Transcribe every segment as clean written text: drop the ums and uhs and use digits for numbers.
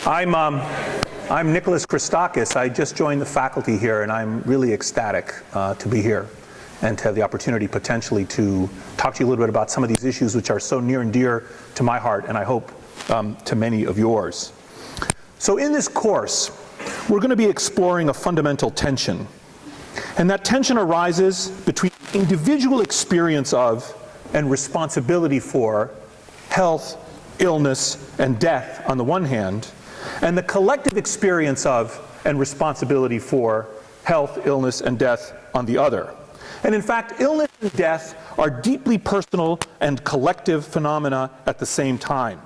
I'm Nicholas Christakis. I just joined the faculty here, and I'm really ecstatic to be here and to have the opportunity potentially to talk to you a little bit about some of these issues which are so near and dear to my heart, and I hope to many of yours. So in this course, we're going to be exploring a fundamental tension. And that tension arises between individual experience of and responsibility for health, illness, and death on the one hand, and the collective experience of and responsibility for health, illness, and death on the other. And in fact, illness and death are deeply personal and collective phenomena at the same time.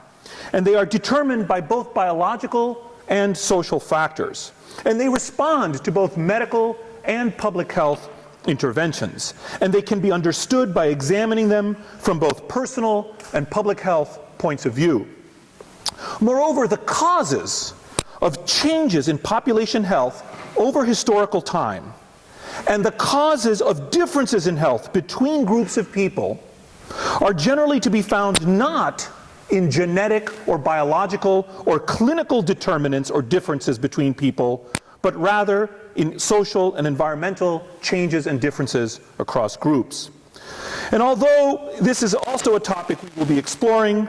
And they are determined by both biological and social factors. And they respond to both medical and public health interventions. And they can be understood by examining them from both personal and public health points of view. Moreover, the causes of changes in population health over historical time and the causes of differences in health between groups of people are generally to be found not in genetic or biological or clinical determinants or differences between people, but rather in social and environmental changes and differences across groups. And although this is also a topic we will be exploring,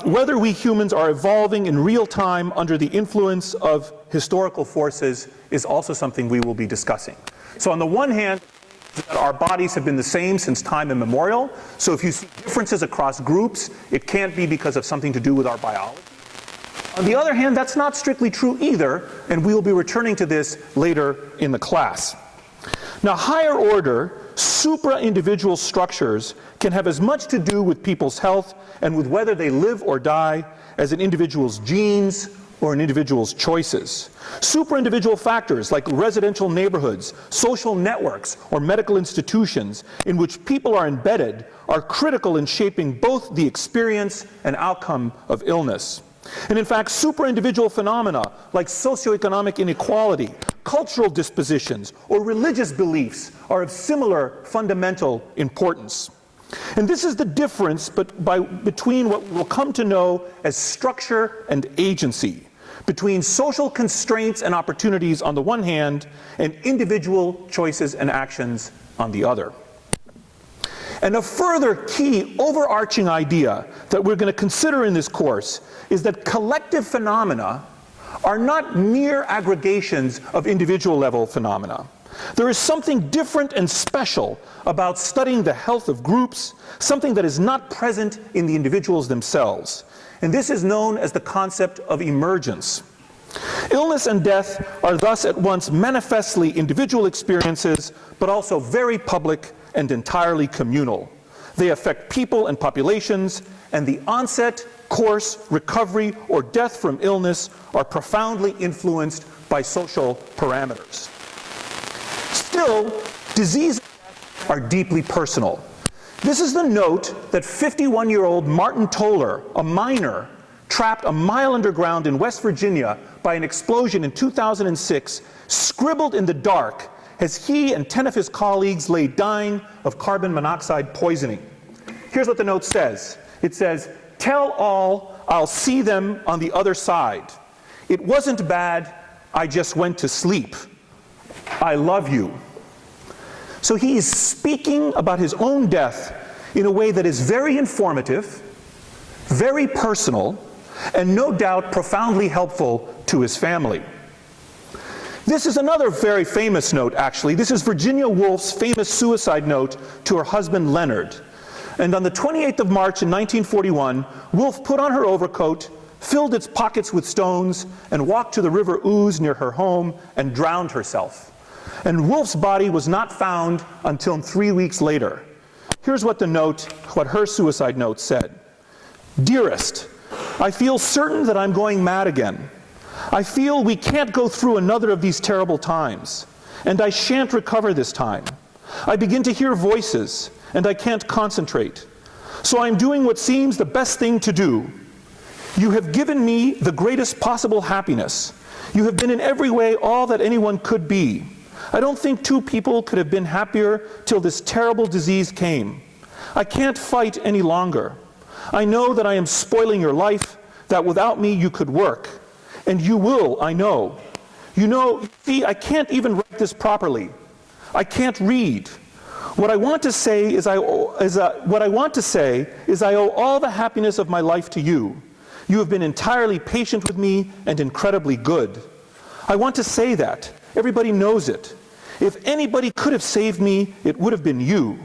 whether we humans are evolving in real time under the influence of historical forces is also something we will be discussing. So on the one hand, our bodies have been the same since time immemorial. So if you see differences across groups, it can't be because of something to do with our biology. On the other hand, that's not strictly true either, and we will be returning to this later in the class. Now, higher order, supra-individual structures can have as much to do with people's health and with whether they live or die as an individual's genes or an individual's choices. Supra-individual factors like residential neighborhoods, social networks, or medical institutions in which people are embedded are critical in shaping both the experience and outcome of illness. And in fact, supra-individual phenomena like socioeconomic inequality, cultural dispositions, or religious beliefs are of similar fundamental importance. And this is the difference between what we'll come to know as structure and agency, between social constraints and opportunities on the one hand, and individual choices and actions on the other. And a further key overarching idea that we're going to consider in this course is that collective phenomena are not mere aggregations of individual level phenomena. There is something different and special about studying the health of groups, something that is not present in the individuals themselves. And this is known as the concept of emergence. Illness and death are thus at once manifestly individual experiences, but also very public and entirely communal. They affect people and populations, and the onset, course, recovery, or death from illness are profoundly influenced by social parameters. Still, disease and death are deeply personal. This is the note that 51-year-old Martin Toller, a miner, trapped a mile underground in West Virginia by an explosion in 2006, scribbled in the dark as he and 10 of his colleagues lay dying of carbon monoxide poisoning. Here's what the note says. It says, "Tell all I'll see them on the other side. It wasn't bad, I just went to sleep. I love you." So he is speaking about his own death in a way that is very informative, very personal, and no doubt profoundly helpful to his family. This is another very famous note, actually. This is Virginia Woolf's famous suicide note to her husband Leonard. And on the 28th of March in 1941, Woolf put on her overcoat, filled its pockets with stones, and walked to the river Ouse near her home and drowned herself. And Woolf's body was not found until 3 weeks later. Here's what her suicide note said. "Dearest, I feel certain that I'm going mad again. I feel we can't go through another of these terrible times, and I shan't recover this time. I begin to hear voices, and I can't concentrate. So I'm doing what seems the best thing to do. You have given me the greatest possible happiness. You have been in every way all that anyone could be. I don't think two people could have been happier till this terrible disease came. I can't fight any longer. I know that I am spoiling your life, that without me you could work. And you will, I know. You know, see, I can't even write this properly. I can't read. What I want to say is I owe all the happiness of my life to you. You have been entirely patient with me and incredibly good. I want to say that. Everybody knows it. If anybody could have saved me, it would have been you.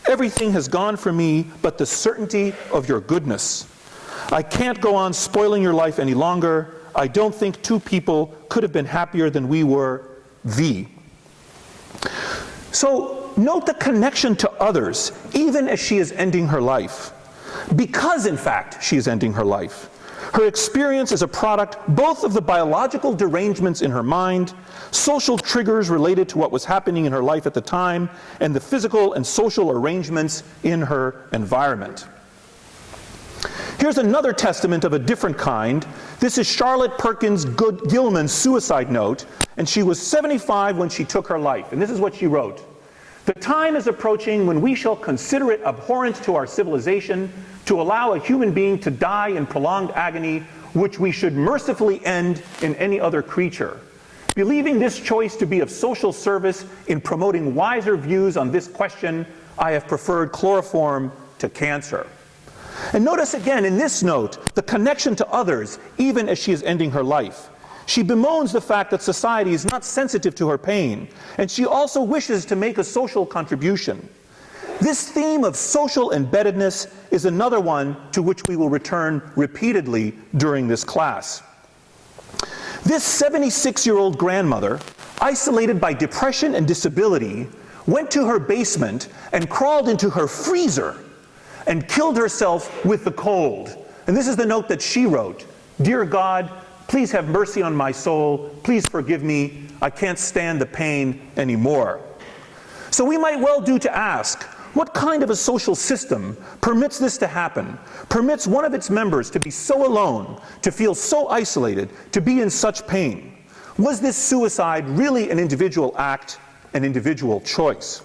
Everything has gone for me but the certainty of your goodness. I can't go on spoiling your life any longer. I don't think two people could have been happier than we were, thee. So note the connection to others, even as she is ending her life. Because, in fact, she is ending her life. Her experience is a product both of the biological derangements in her mind, social triggers related to what was happening in her life at the time, and the physical and social arrangements in her environment. Here's another testament of a different kind. This is Charlotte Perkins Gilman's suicide note, and she was 75 when she took her life. And this is what she wrote. The time is approaching when we shall consider it abhorrent to our civilization to allow a human being to die in prolonged agony, which we should mercifully end in any other creature. Believing this choice to be of social service in promoting wiser views on this question, I have preferred chloroform to cancer. And notice again in this note the connection to others, even as she is ending her life. She bemoans the fact that society is not sensitive to her pain, and she also wishes to make a social contribution. This theme of social embeddedness is another one to which we will return repeatedly during this class. This 76-year-old grandmother, isolated by depression and disability, went to her basement and crawled into her freezer and killed herself with the cold. And this is the note that she wrote. Dear God, please have mercy on my soul. Please forgive me. I can't stand the pain anymore. So we might well do to ask, what kind of a social system permits this to happen, permits one of its members to be so alone, to feel so isolated, to be in such pain? Was this suicide really an individual act, an individual choice?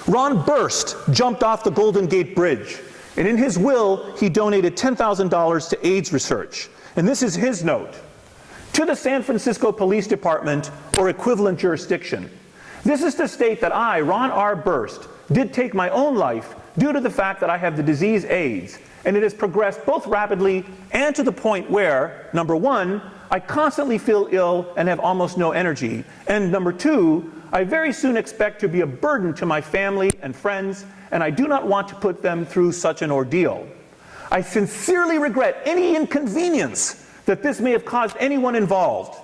Ron Burst jumped off the Golden Gate Bridge, and in his will, he donated $10,000 to AIDS research. And this is his note. To the San Francisco Police Department or equivalent jurisdiction. This is to state that I, Ron R. Burst, did take my own life due to the fact that I have the disease AIDS, and it has progressed both rapidly and to the point where, number one, I constantly feel ill and have almost no energy, and number two, I very soon expect to be a burden to my family and friends, and I do not want to put them through such an ordeal. I sincerely regret any inconvenience that this may have caused anyone involved.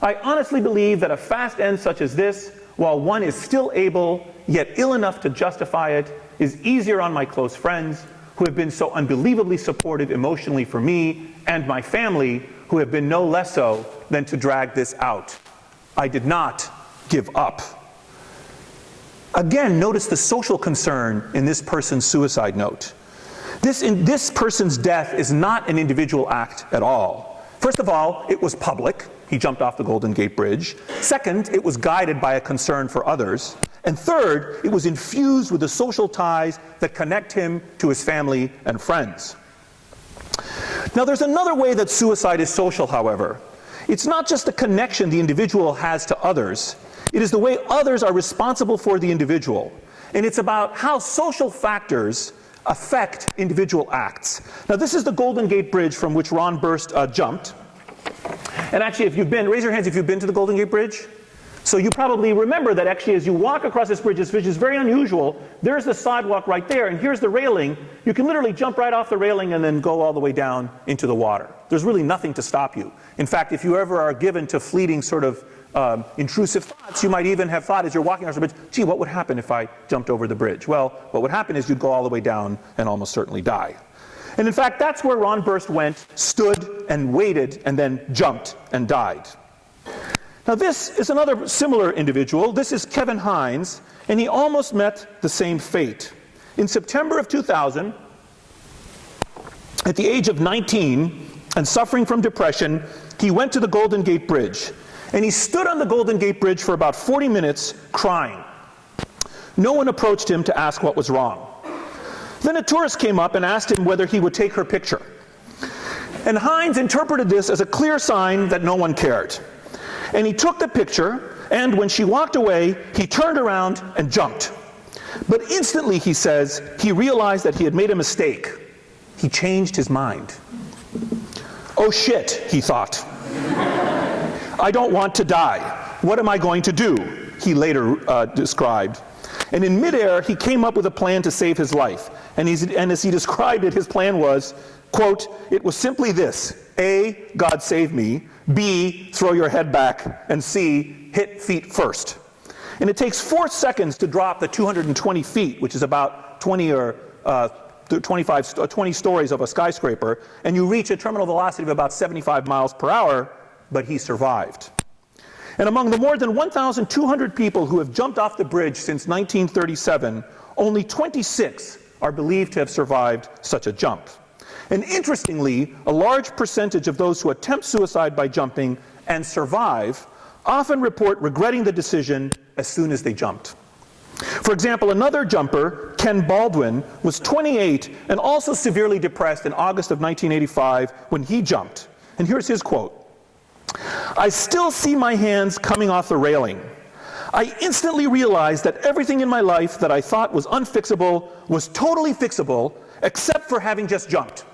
I honestly believe that a fast end such as this, while one is still able, yet ill enough to justify it, is easier on my close friends, who have been so unbelievably supportive emotionally for me, and my family, who have been no less so than to drag this out. I did not give up. Again, notice the social concern in this person's suicide note. This person's death is not an individual act at all. First of all, it was public. He jumped off the Golden Gate Bridge. Second, it was guided by a concern for others. And third, it was infused with the social ties that connect him to his family and friends. Now, there's another way that suicide is social, however. It's not just the connection the individual has to others. It is the way others are responsible for the individual. And it's about how social factors affect individual acts. Now, this is the Golden Gate Bridge from which Ron Burst jumped. And actually, if you've been, raise your hands if you've been to the Golden Gate Bridge. So you probably remember that actually as you walk across this bridge, which is very unusual, there's the sidewalk right there, and here's the railing. You can literally jump right off the railing and then go all the way down into the water. There's really nothing to stop you. In fact, if you ever are given to fleeting sort of intrusive thoughts, you might even have thought as you're walking across the bridge, gee, what would happen if I jumped over the bridge? Well, what would happen is you'd go all the way down and almost certainly die. And in fact, that's where Ron Burst went, stood and waited, and then jumped and died. Now this is another similar individual. This is Kevin Hines, and he almost met the same fate. In September of 2000, at the age of 19 and suffering from depression, he went to the Golden Gate Bridge. And he stood on the Golden Gate Bridge for about 40 minutes crying. No one approached him to ask what was wrong. Then a tourist came up and asked him whether he would take her picture. And Hines interpreted this as a clear sign that no one cared. And he took the picture, and when she walked away, he turned around and jumped. But instantly, he says, he realized that he had made a mistake. He changed his mind. Oh shit, he thought. I don't want to die. What am I going to do? He later described. And in midair, he came up with a plan to save his life. And as he described it, his plan was, quote, it was simply this: A, God save me; B, throw your head back; and C, hit feet first. And it takes 4 seconds to drop the 220 feet, which is about 20 stories of a skyscraper, and you reach a terminal velocity of about 75 miles per hour, but he survived. And among the more than 1,200 people who have jumped off the bridge since 1937, only 26 are believed to have survived such a jump. And interestingly, a large percentage of those who attempt suicide by jumping and survive often report regretting the decision as soon as they jumped. For example, another jumper, Ken Baldwin, was 28 and also severely depressed in August of 1985 when he jumped. And here's his quote: I still see my hands coming off the railing. I instantly realized that everything in my life that I thought was unfixable was totally fixable, except for having just jumped.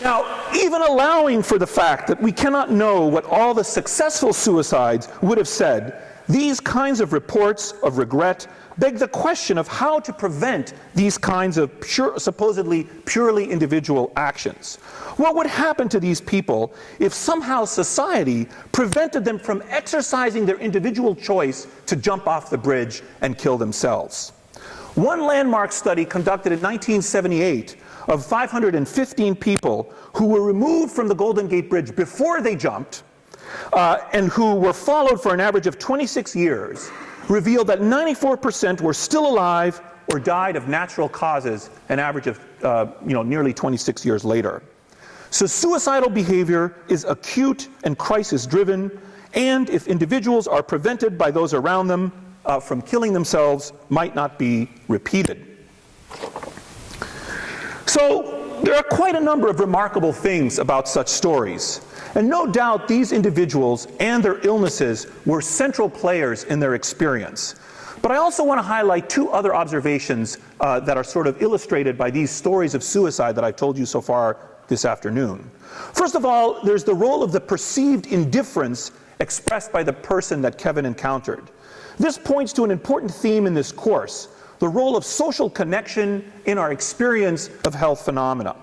Now, even allowing for the fact that we cannot know what all the successful suicides would have said, these kinds of reports of regret beg the question of how to prevent these kinds of supposedly purely individual actions. What would happen to these people if somehow society prevented them from exercising their individual choice to jump off the bridge and kill themselves? One landmark study conducted in 1978 of 515 people who were removed from the Golden Gate Bridge before they jumped, and who were followed for an average of 26 years, revealed that 94% were still alive or died of natural causes, an average of nearly 26 years later. So suicidal behavior is acute and crisis-driven, and if individuals are prevented by those around them from killing themselves, might not be repeated. So there are quite a number of remarkable things about such stories. And no doubt these individuals and their illnesses were central players in their experience. But I also want to highlight two other observations that are sort of illustrated by these stories of suicide that I've told you so far this afternoon. First of all, there's the role of the perceived indifference expressed by the person that Kevin encountered. This points to an important theme in this course: the role of social connection in our experience of health phenomena.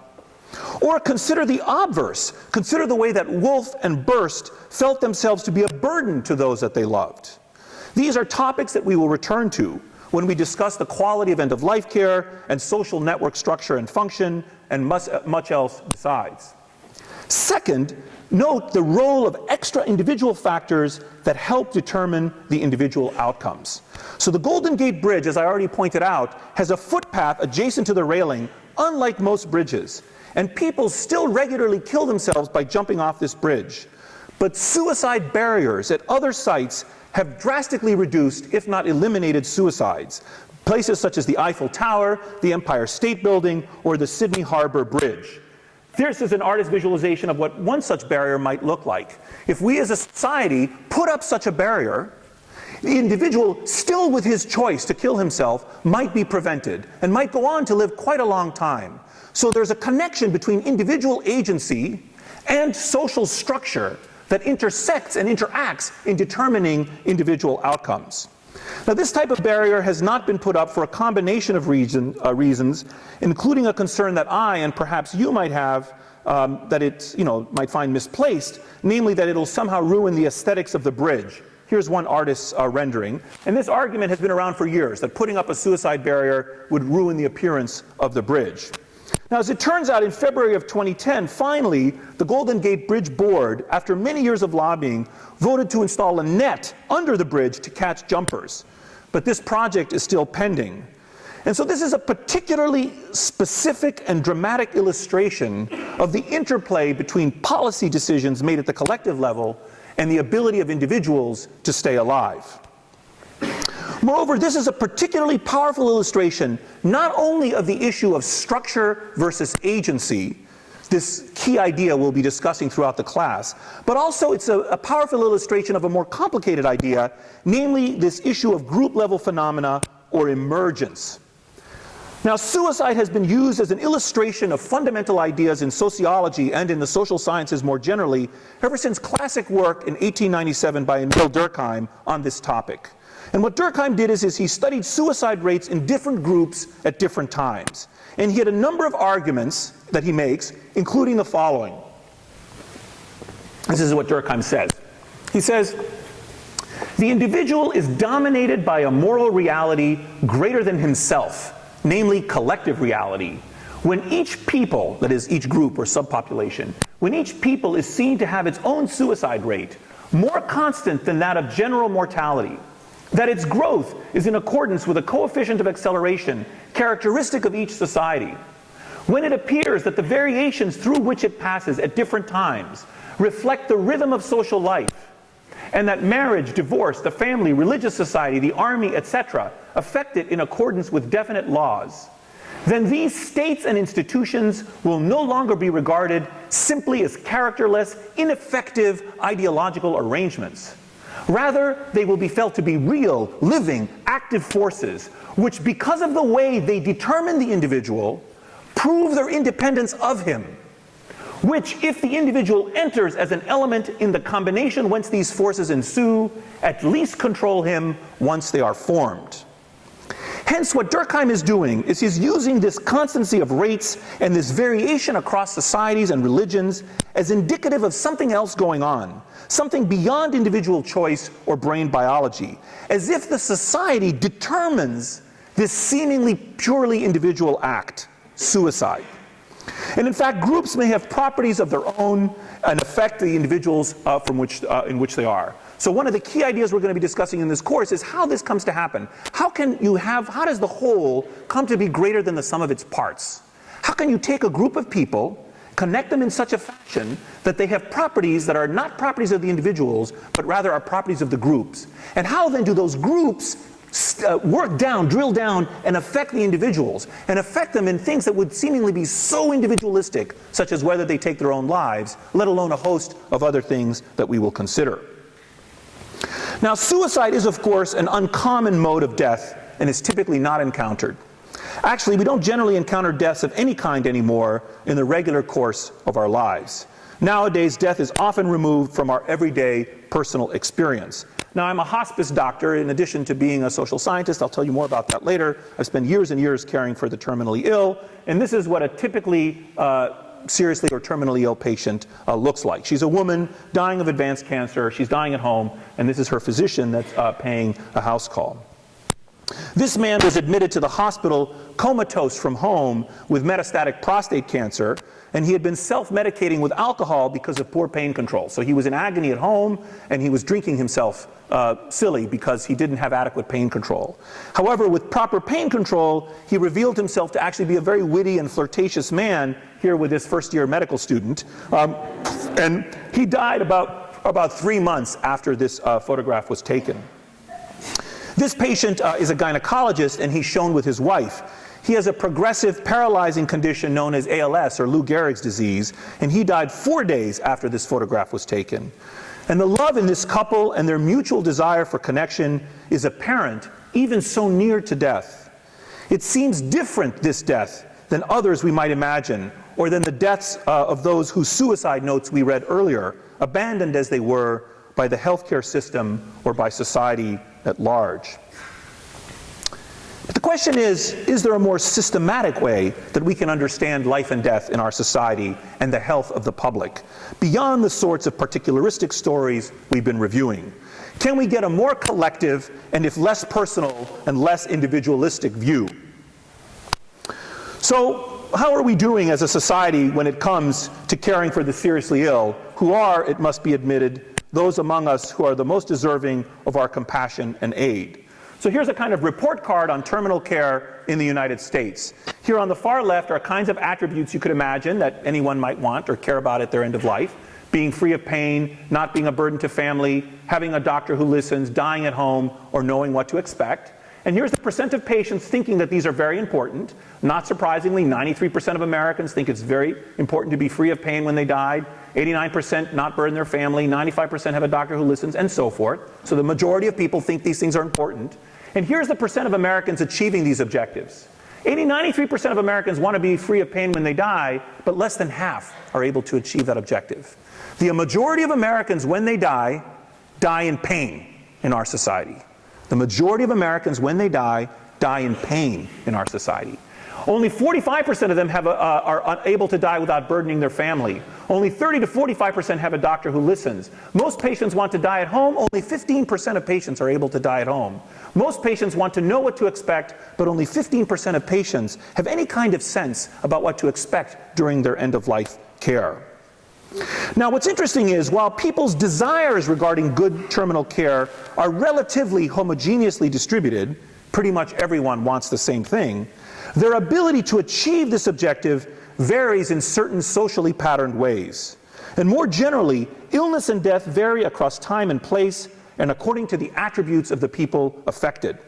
Or consider the obverse. Consider the way that Wolf and Burst felt themselves to be a burden to those that they loved. These are topics that we will return to when we discuss the quality of end-of-life care and social network structure and function, and much else besides. Second, note the role of extra individual factors that help determine the individual outcomes. So the Golden Gate Bridge, as I already pointed out, has a footpath adjacent to the railing, unlike most bridges. And people still regularly kill themselves by jumping off this bridge. But suicide barriers at other sites have drastically reduced, if not eliminated, suicides. Places such as the Eiffel Tower, the Empire State Building, or the Sydney Harbor Bridge. This is an artist's visualization of what one such barrier might look like. If we as a society put up such a barrier, the individual, still with his choice to kill himself, might be prevented and might go on to live quite a long time. So there's a connection between individual agency and social structure that intersects and interacts in determining individual outcomes. Now, this type of barrier has not been put up for a combination of reasons, including a concern that I, and perhaps you might have, that it might find misplaced, namely that it'll somehow ruin the aesthetics of the bridge. Here's one artist's rendering. And this argument has been around for years, that putting up a suicide barrier would ruin the appearance of the bridge. Now, as it turns out, in February of 2010, finally, the Golden Gate Bridge Board, after many years of lobbying, voted to install a net under the bridge to catch jumpers. But this project is still pending. And so this is a particularly specific and dramatic illustration of the interplay between policy decisions made at the collective level and the ability of individuals to stay alive. Moreover, this is a particularly powerful illustration not only of the issue of structure versus agency, this key idea we'll be discussing throughout the class, but also it's a powerful illustration of a more complicated idea, namely this issue of group-level phenomena or emergence. Now, suicide has been used as an illustration of fundamental ideas in sociology and in the social sciences more generally ever since classic work in 1897 by Emil Durkheim on this topic. And what Durkheim did is he studied suicide rates in different groups at different times. And he had a number of arguments that he makes, including the following. This is what Durkheim says. He says, the individual is dominated by a moral reality greater than himself, namely collective reality. When each people, that is each group or subpopulation, when each people is seen to have its own suicide rate, more constant than that of general mortality, that its growth is in accordance with a coefficient of acceleration characteristic of each society, when it appears that the variations through which it passes at different times reflect the rhythm of social life, and that marriage, divorce, the family, religious society, the army, etc., affect it in accordance with definite laws, then these states and institutions will no longer be regarded simply as characterless, ineffective ideological arrangements. Rather, they will be felt to be real, living, active forces, which, because of the way they determine the individual, prove their independence of him, which, if the individual enters as an element in the combination whence these forces ensue, at least control him once they are formed. Hence, what Durkheim is doing is he's using this constancy of rates and this variation across societies and religions as indicative of something else going on, something beyond individual choice or brain biology, as if the society determines this seemingly purely individual act, suicide. And in fact, groups may have properties of their own and affect the individuals in which they are. So one of the key ideas we're going to be discussing in this course is how this comes to happen. How does the whole come to be greater than the sum of its parts? How can you take a group of people, connect them in such a fashion that they have properties that are not properties of the individuals, but rather are properties of the groups? And how then do those groups drill down, and affect the individuals, and affect them in things that would seemingly be so individualistic, such as whether they take their own lives, let alone a host of other things that we will consider. Now, suicide is, of course, an uncommon mode of death and is typically not encountered. Actually, we don't generally encounter deaths of any kind anymore in the regular course of our lives. Nowadays, death is often removed from our everyday personal experience. Now, I'm a hospice doctor in addition to being a social scientist. I'll tell you more about that later. I've spent years and years caring for the terminally ill, and this is what a typically seriously or terminally ill patient looks like. She's a woman dying of advanced cancer. She's dying at home, and this is her physician that's paying a house call. This man was admitted to the hospital comatose from home with metastatic prostate cancer, and he had been self-medicating with alcohol because of poor pain control. So he was in agony at home, and he was drinking himself silly because he didn't have adequate pain control. However, with proper pain control, he revealed himself to actually be a very witty and flirtatious man here with this first-year medical student. And he died about 3 months after this photograph was taken. This patient is a gynecologist, and he's shown with his wife. He has a progressive paralyzing condition known as ALS, or Lou Gehrig's disease, and he died 4 days after this photograph was taken. And the love in this couple and their mutual desire for connection is apparent, even so near to death. It seems different, this death, than others we might imagine, or than the deaths of those whose suicide notes we read earlier, abandoned as they were by the healthcare system or by society at large. But the question is there a more systematic way that we can understand life and death in our society and the health of the public, beyond the sorts of particularistic stories we've been reviewing? Can we get a more collective and, if less personal and less individualistic view? So, how are we doing as a society when it comes to caring for the seriously ill, who are, it must be admitted, those among us who are the most deserving of our compassion and aid? So here's a kind of report card on terminal care in the United States. Here on the far left are kinds of attributes you could imagine that anyone might want or care about at their end of life. Being free of pain, not being a burden to family, having a doctor who listens, dying at home, or knowing what to expect. And here's the percent of patients thinking that these are very important. Not surprisingly, 93% of Americans think it's very important to be free of pain when they die. 89% not burden their family. 95% have a doctor who listens, and so forth. So the majority of people think these things are important. And here's the percent of Americans achieving these objectives. 93% of Americans want to be free of pain when they die, but less than half are able to achieve that objective. The majority of Americans, when they die in pain in our society. The majority of Americans, when they die in pain in our society. Only 45% of them are unable to die without burdening their family. Only 30 to 45% have a doctor who listens. Most patients want to die at home. Only 15% of patients are able to die at home. Most patients want to know what to expect, but only 15% of patients have any kind of sense about what to expect during their end-of-life care. Now, what's interesting is, while people's desires regarding good terminal care are relatively homogeneously distributed, pretty much everyone wants the same thing, their ability to achieve this objective varies in certain socially patterned ways. And more generally, illness and death vary across time and place and according to the attributes of the people affected.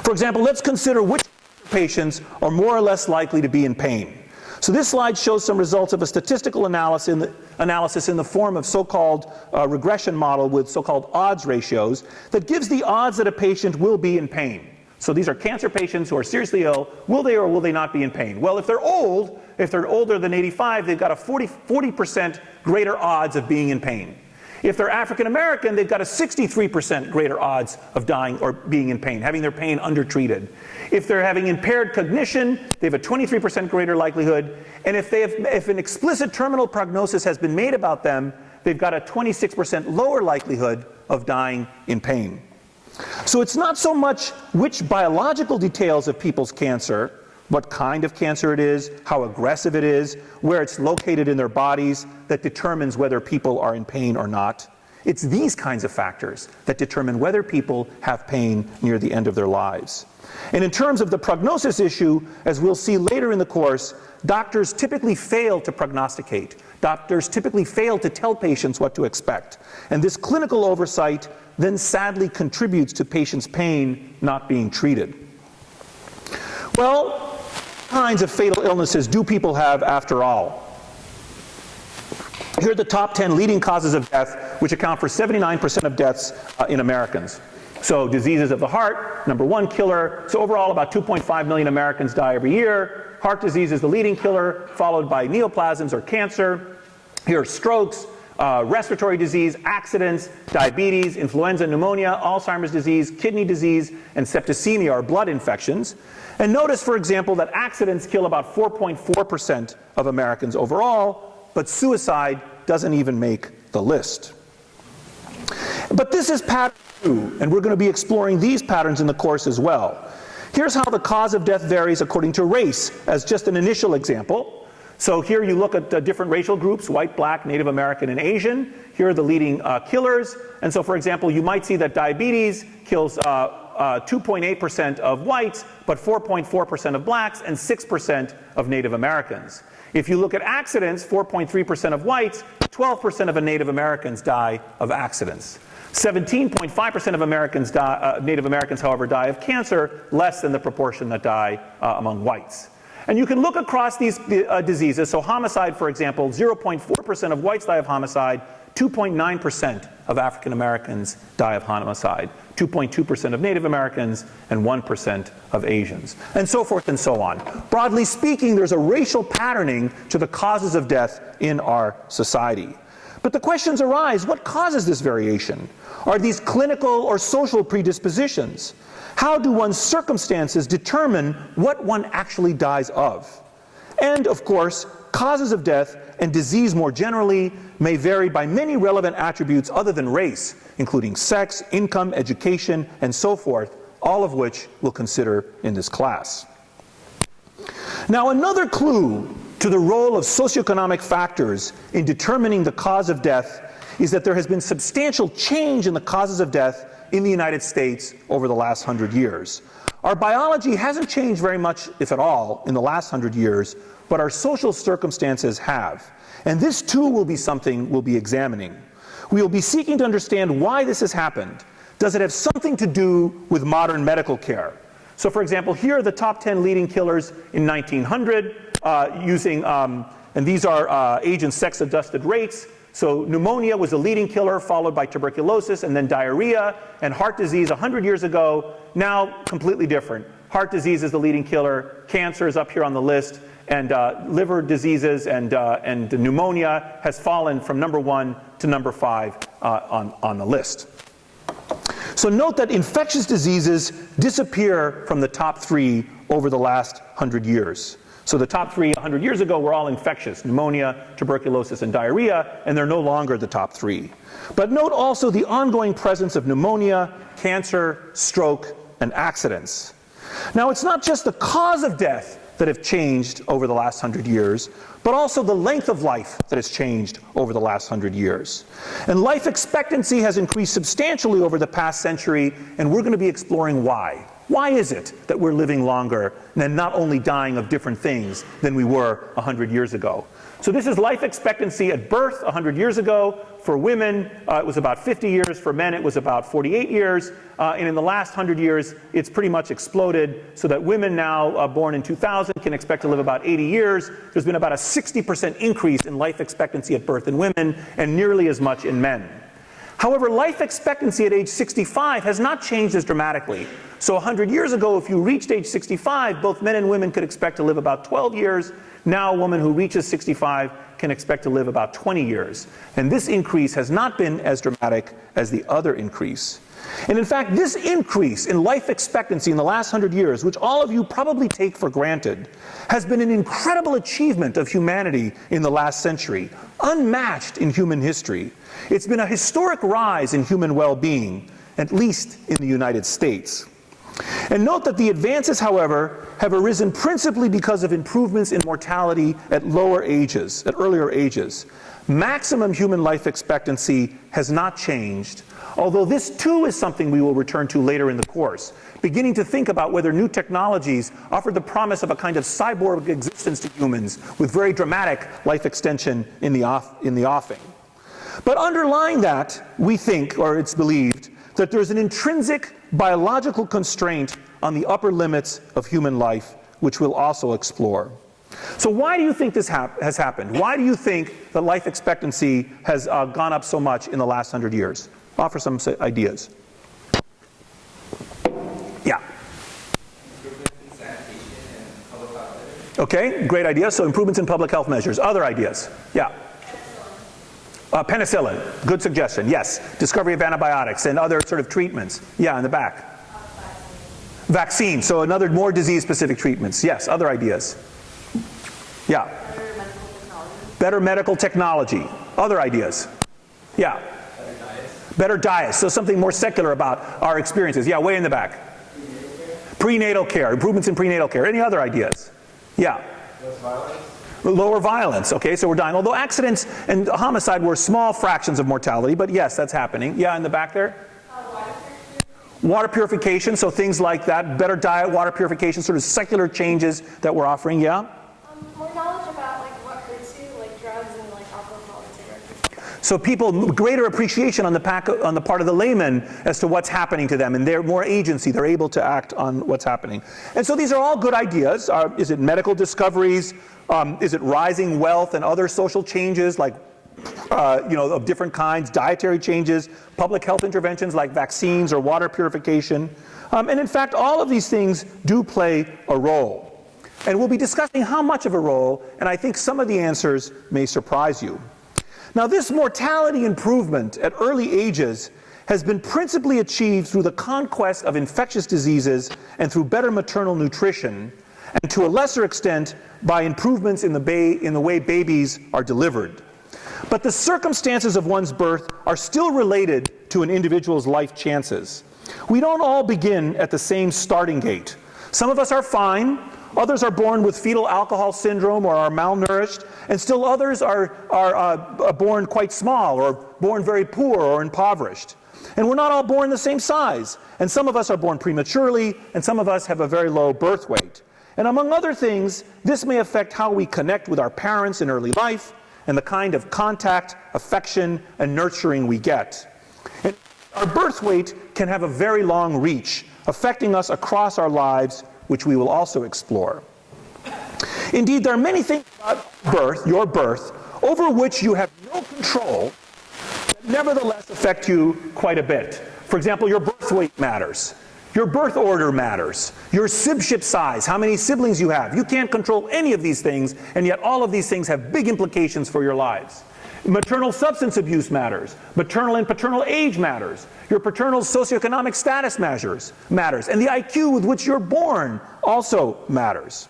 For example, let's consider which patients are more or less likely to be in pain. So this slide shows some results of a statistical analysis in the form of so-called regression model with so-called odds ratios that gives the odds that a patient will be in pain. So these are cancer patients who are seriously ill. Will they or will they not be in pain? Well, if they're old, if they're older than 85, they've got a 40% greater odds of being in pain. If they're African American, they've got a 63% greater odds of dying or being in pain, having their pain undertreated. If they're having impaired cognition, they have a 23% greater likelihood. And if an explicit terminal prognosis has been made about them, they've got a 26% lower likelihood of dying in pain. So it's not so much which biological details of people's cancer, what kind of cancer it is, how aggressive it is, where it's located in their bodies, that determines whether people are in pain or not. It's these kinds of factors that determine whether people have pain near the end of their lives. And in terms of the prognosis issue, as we'll see later in the course, doctors typically fail to prognosticate. Doctors typically fail to tell patients what to expect. And this clinical oversight then sadly contributes to patients' pain not being treated. Well, what kinds of fatal illnesses do people have after all? Here are the top 10 leading causes of death, which account for 79% of deaths in Americans. So diseases of the heart, number one killer. So overall, about 2.5 million Americans die every year. Heart disease is the leading killer, followed by neoplasms or cancer. Here are strokes, respiratory disease, accidents, diabetes, influenza, pneumonia, Alzheimer's disease, kidney disease, and septicemia or blood infections. And notice, for example, that accidents kill about 4.4% of Americans overall, but suicide doesn't even make the list. But this is pattern 2, and we're going to be exploring these patterns in the course as well. Here's how the cause of death varies according to race, as just an initial example. So here you look at different racial groups, white, black, Native American, and Asian. Here are the leading killers. And so, for example, you might see that diabetes kills 2.8% of whites, but 4.4% of blacks and 6% of Native Americans. If you look at accidents, 4.3% of whites, 12% of Native Americans die of accidents. 17.5% of Native Americans, however, die of cancer, less than the proportion that die among whites. And you can look across these diseases. So homicide, for example, 0.4% of whites die of homicide, 2.9% of African Americans die of homicide, 2.2% of Native Americans, and 1% of Asians, and so forth and so on. Broadly speaking, there's a racial patterning to the causes of death in our society. But the questions arise, what causes this variation? Are these clinical or social predispositions? How do one's circumstances determine what one actually dies of? And, of course, causes of death and disease more generally may vary by many relevant attributes other than race, including sex, income, education, and so forth, all of which we'll consider in this class. Now, another clue to the role of socioeconomic factors in determining the cause of death is that there has been substantial change in the causes of death in the United States over the last 100 years. Our biology hasn't changed very much, if at all, in the last 100 years, but our social circumstances have. And this too will be something we'll be examining. We will be seeking to understand why this has happened, Does it have something to do with modern medical care? So for example, here are the top 10 leading killers in 1900 and these are age and sex adjusted rates. So pneumonia was the leading killer, followed by tuberculosis and then diarrhea, and heart disease 100 years ago, now completely different. Heart disease is the leading killer, cancer is up here on the list, and liver diseases and pneumonia has fallen from number 1 to number 5 on the list. So note that infectious diseases disappear from the top 3 over the last 100 years. So the top 3 100 years ago were all infectious: pneumonia, tuberculosis, and diarrhea, and they're no longer the top 3. But note also the ongoing presence of pneumonia, cancer, stroke, and accidents. Now, it's not just the cause of death that have changed over the last 100 years, but also the length of life that has changed over the last 100 years. And life expectancy has increased substantially over the past century, and we're going to be exploring why. Why is it that we're living longer and not only dying of different things than we were 100 years ago? So this is life expectancy at birth 100 years ago. For women, it was about 50 years. For men, it was about 48 years. And in the last 100 years, it's pretty much exploded so that women now born in 2000 can expect to live about 80 years. There's been about a 60% increase in life expectancy at birth in women and nearly as much in men. However, life expectancy at age 65 has not changed as dramatically. So 100 years ago, if you reached age 65, both men and women could expect to live about 12 years. Now a woman who reaches 65 can expect to live about 20 years. And this increase has not been as dramatic as the other increase. And in fact, this increase in life expectancy in the last 100 years, which all of you probably take for granted, has been an incredible achievement of humanity in the last century, unmatched in human history. It's been a historic rise in human well-being, at least in the United States. And note that the advances, however, have arisen principally because of improvements in mortality at lower ages, at earlier ages. Maximum human life expectancy has not changed, although this too is something we will return to later in the course, beginning to think about whether new technologies offer the promise of a kind of cyborg existence to humans with very dramatic life extension in the offing. But underlying that, we think, or it's believed, that there's an intrinsic biological constraint on the upper limits of human life, which we'll also explore. So why do you think this has happened? Why do you think that life expectancy has gone up so much in the last 100 years? Offer some ideas. Yeah. Okay, great idea. So improvements in public health measures. Other ideas? Yeah. Penicillin, good suggestion, yes. Discovery of antibiotics and other sort of treatments. Yeah, in the back. Vaccine, so another more disease-specific treatments. Yes, other ideas. Yeah. Better medical technology. Other ideas. Yeah. Better diets, so something more secular about our experiences. Yeah, way in the back. Prenatal care, improvements in prenatal care. Any other ideas? Yeah. Lower violence, okay, so we're dying. Although accidents and homicide were small fractions of mortality, but yes, that's happening. Yeah, in the back there? Water purification, so things like that. Better diet, water purification, sort of secular changes that we're offering, yeah? More knowledge about like what hurts you, like drugs and like alcohol and cigarettes. So people, greater appreciation on the part of the layman as to what's happening to them, and they're more agency, they're able to act on what's happening. And so these are all good ideas. Is it medical discoveries? Is it rising wealth and other social changes like, of different kinds, dietary changes, public health interventions like vaccines or water purification? And in fact, all of these things do play a role. And we'll be discussing how much of a role, and I think some of the answers may surprise you. Now, this mortality improvement at early ages has been principally achieved through the conquest of infectious diseases and through better maternal nutrition, and to a lesser extent by improvements in the way babies are delivered. But the circumstances of one's birth are still related to an individual's life chances. We don't all begin at the same starting gate. Some of us are fine, others are born with fetal alcohol syndrome or are malnourished, and still others are born quite small or born very poor or impoverished. And we're not all born the same size. And some of us are born prematurely, and some of us have a very low birth weight. And among other things, this may affect how we connect with our parents in early life and the kind of contact, affection, and nurturing we get. And our birth weight can have a very long reach, affecting us across our lives, which we will also explore. Indeed, there are many things about birth, your birth, over which you have no control, that nevertheless affect you quite a bit. For example, your birth weight matters. Your birth order matters. Your sibship size, how many siblings you have. You can't control any of these things, and yet all of these things have big implications for your lives. Maternal substance abuse matters. Maternal and paternal age matters. Your paternal socioeconomic status matters. And the IQ with which you're born also matters.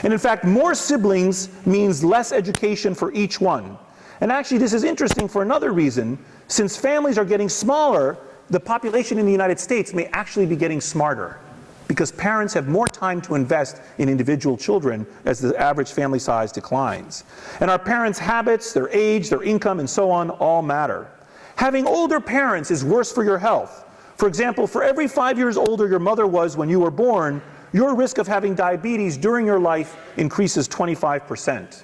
And in fact, more siblings means less education for each one. And actually, this is interesting for another reason. Since families are getting smaller, the population in the United States may actually be getting smarter, because parents have more time to invest in individual children as the average family size declines. And our parents' habits, their age, their income, and so on all matter. Having older parents is worse for your health. For example, for every 5 years older your mother was when you were born, your risk of having diabetes during your life increases 25%.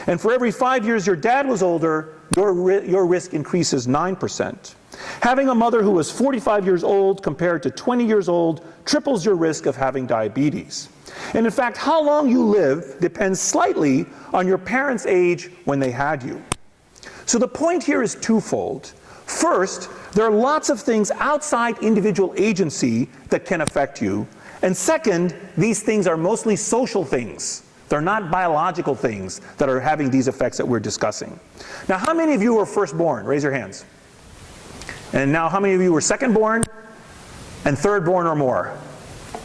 And for every 5 years your dad was older, your risk increases 9%. Having a mother who was 45 years old compared to 20 years old triples your risk of having diabetes. And in fact, how long you live depends slightly on your parents' age when they had you. So the point here is twofold. First, there are lots of things outside individual agency that can affect you. And second, these things are mostly social things. They're not biological things that are having these effects that we're discussing. Now, how many of you were firstborn? Raise your hands. And now, how many of you were secondborn and thirdborn or more?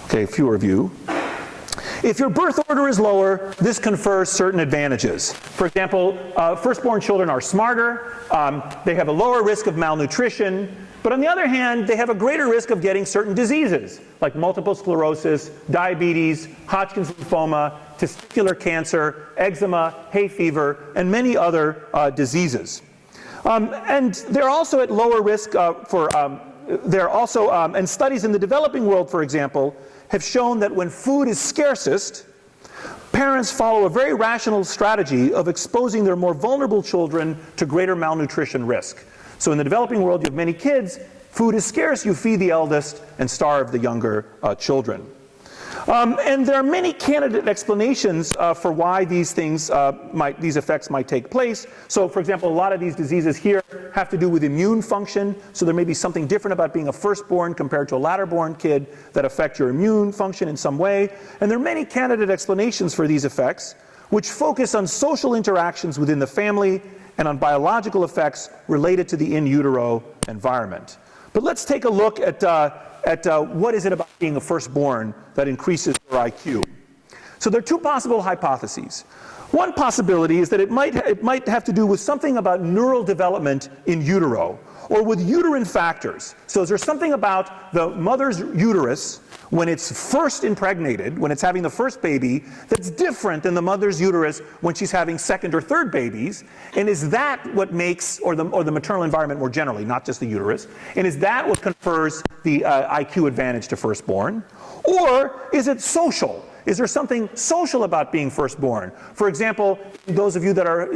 Okay, fewer of you. If your birth order is lower, this confers certain advantages. For example, firstborn children are smarter, they have a lower risk of malnutrition, but on the other hand, they have a greater risk of getting certain diseases, like multiple sclerosis, diabetes, Hodgkin's lymphoma, testicular cancer, eczema, hay fever, and many other diseases. And they're also at lower risk and studies in the developing world, for example, have shown that when food is scarcest, parents follow a very rational strategy of exposing their more vulnerable children to greater malnutrition risk. So in the developing world, you have many kids, food is scarce, you feed the eldest and starve the younger children. And there are many candidate explanations for why these things, these effects might take place. So, for example, a lot of these diseases here have to do with immune function. So there may be something different about being a firstborn compared to a latter-born kid that affect your immune function in some way. And there are many candidate explanations for these effects, which focus on social interactions within the family and on biological effects related to the in utero environment. But let's take a look at what is it about being a firstborn that increases your IQ. So there are two possible hypotheses. One possibility is that it might have to do with something about neural development in utero, or with uterine factors. So is there something about the mother's uterus when it's first impregnated, when it's having the first baby, that's different than the mother's uterus when she's having second or third babies? And is that what makes, or the maternal environment more generally, not just the uterus, and is that what confers the IQ advantage to firstborn? Or is it social? Is there something social about being firstborn? For example, those of you that are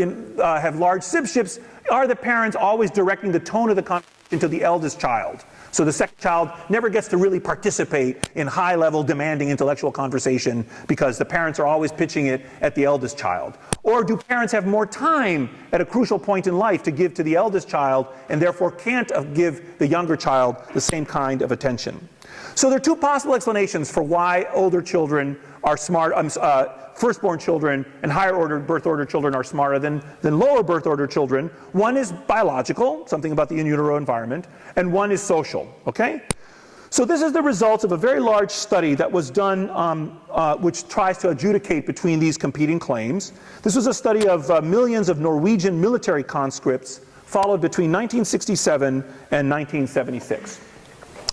have large sibships, are the parents always directing the tone of the conversation to the eldest child? So the second child never gets to really participate in high-level, demanding intellectual conversation because the parents are always pitching it at the eldest child. Or do parents have more time at a crucial point in life to give to the eldest child and therefore can't give the younger child the same kind of attention? So there are two possible explanations for why older children are firstborn children and higher order birth order children are smarter than lower birth order children. One is biological, something about the in utero environment, and one is social, okay? So this is the results of a very large study that was done which tries to adjudicate between these competing claims. This was a study of millions of Norwegian military conscripts followed between 1967 and 1976.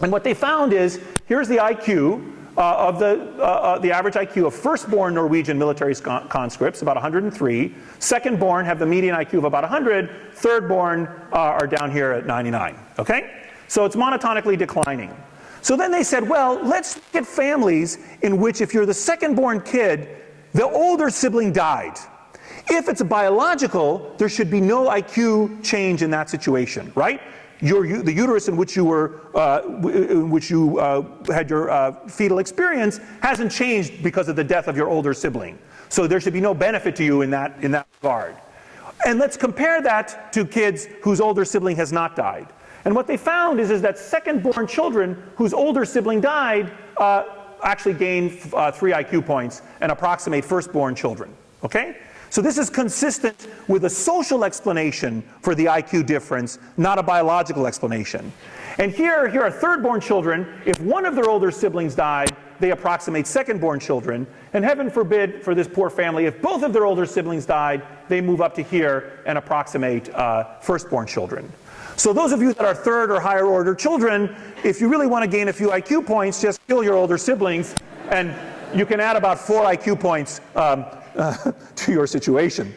And what they found is, here's the IQ of the average IQ of firstborn Norwegian military conscripts, about 103. Secondborn have the median IQ of about 100. Thirdborn are down here at 99, okay? So it's monotonically declining. So then they said, well, let's look at families in which if you're the secondborn kid, the older sibling died. If it's a biological, there should be no IQ change in that situation, right? The uterus in which you had your fetal experience hasn't changed because of the death of your older sibling. So there should be no benefit to you in that regard. And let's compare that to kids whose older sibling has not died. And what they found is that second-born children whose older sibling died actually gain 3 IQ points and approximate first-born children, okay? So this is consistent with a social explanation for the IQ difference, not a biological explanation. And here are third-born children. If one of their older siblings died, they approximate second-born children. And heaven forbid for this poor family, if both of their older siblings died, they move up to here and approximate first-born children. So those of you that are third or higher order children, if you really want to gain a few IQ points, just kill your older siblings, and you can add about 4 IQ points to your situation.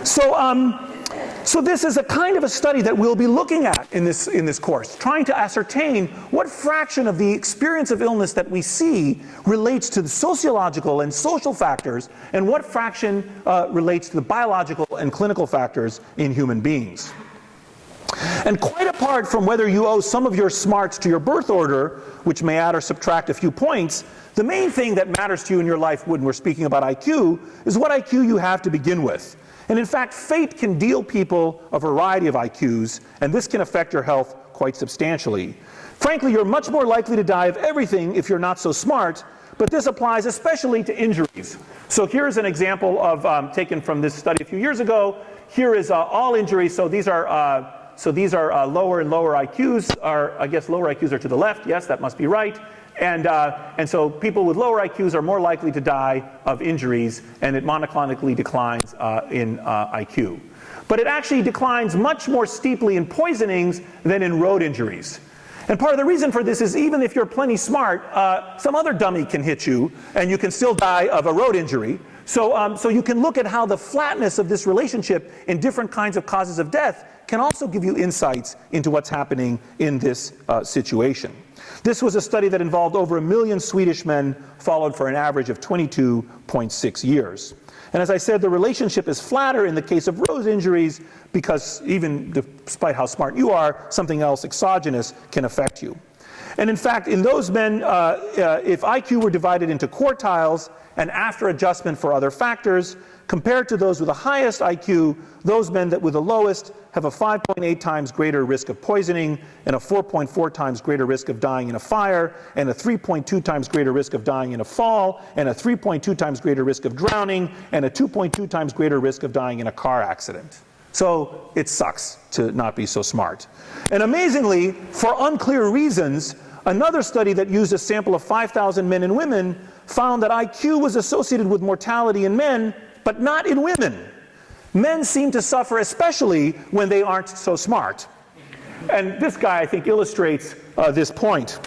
So this is a kind of a study that we'll be looking at in this course, trying to ascertain what fraction of the experience of illness that we see relates to the sociological and social factors, and what fraction relates to the biological and clinical factors in human beings. And quite apart from whether you owe some of your smarts to your birth order, which may add or subtract a few points, the main thing that matters to you in your life when we're speaking about IQ is what IQ you have to begin with. And in fact, fate can deal people a variety of IQs, and this can affect your health quite substantially. Frankly, you're much more likely to die of everything if you're not so smart, but this applies especially to injuries. So here's an example of taken from this study a few years ago. Here is all injuries. So these are lower and lower IQs. I guess lower IQs are to the left. Yes, that must be right. And so people with lower IQs are more likely to die of injuries, and it monoclinically declines in IQ. But it actually declines much more steeply in poisonings than in road injuries. And part of the reason for this is even if you're plenty smart, some other dummy can hit you, and you can still die of a road injury. So you can look at how the flatness of this relationship in different kinds of causes of death can also give you insights into what's happening in this situation. This was a study that involved over 1 million Swedish men, followed for an average of 22.6 years. And as I said, the relationship is flatter in the case of road injuries because even despite how smart you are, something else exogenous can affect you. And in fact, in those men, if IQ were divided into quartiles and after adjustment for other factors, compared to those with the highest IQ, those men that with the lowest have a 5.8 times greater risk of poisoning, and a 4.4 times greater risk of dying in a fire, and a 3.2 times greater risk of dying in a fall, and a 3.2 times greater risk of drowning, and a 2.2 times greater risk of dying in a car accident. So it sucks to not be so smart. And amazingly, for unclear reasons, another study that used a sample of 5,000 men and women found that IQ was associated with mortality in men, but not in women. Men seem to suffer especially when they aren't so smart. And this guy, I think, illustrates this point.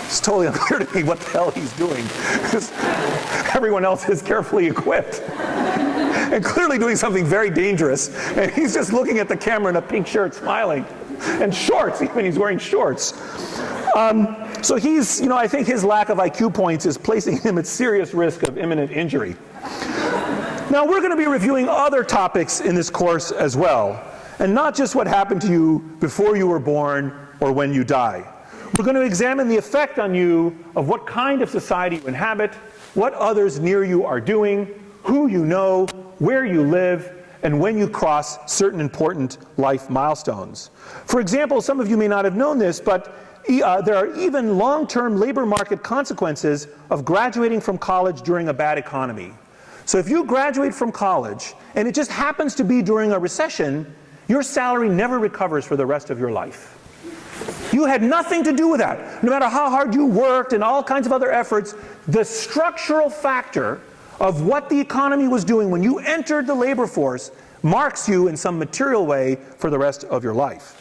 It's totally unclear to me what the hell he's doing, because everyone else is carefully equipped and clearly doing something very dangerous, and he's just looking at the camera in a pink shirt smiling, and shorts, even he's wearing shorts. So he's, I think his lack of IQ points is placing him at serious risk of imminent injury. Now we're going to be reviewing other topics in this course as well, and not just what happened to you before you were born or when you die. We're going to examine the effect on you of what kind of society you inhabit, what others near you are doing, who you know, where you live, and when you cross certain important life milestones. For example, some of you may not have known this, but there are even long-term labor market consequences of graduating from college during a bad economy. So if you graduate from college, and it just happens to be during a recession, your salary never recovers for the rest of your life. You had nothing to do with that. No matter how hard you worked and all kinds of other efforts, the structural factor of what the economy was doing when you entered the labor force marks you in some material way for the rest of your life.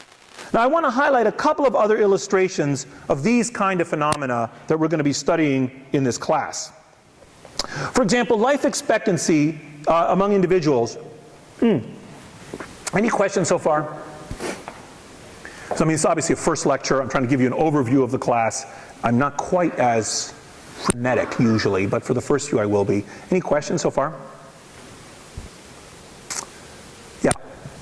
Now I want to highlight a couple of other illustrations of these kind of phenomena that we're going to be studying in this class. For example, life expectancy among individuals. Any questions so far? So it's obviously a first lecture. I'm trying to give you an overview of the class. I'm not quite as frenetic usually, but for the first few I will be. Any questions so far? Yeah.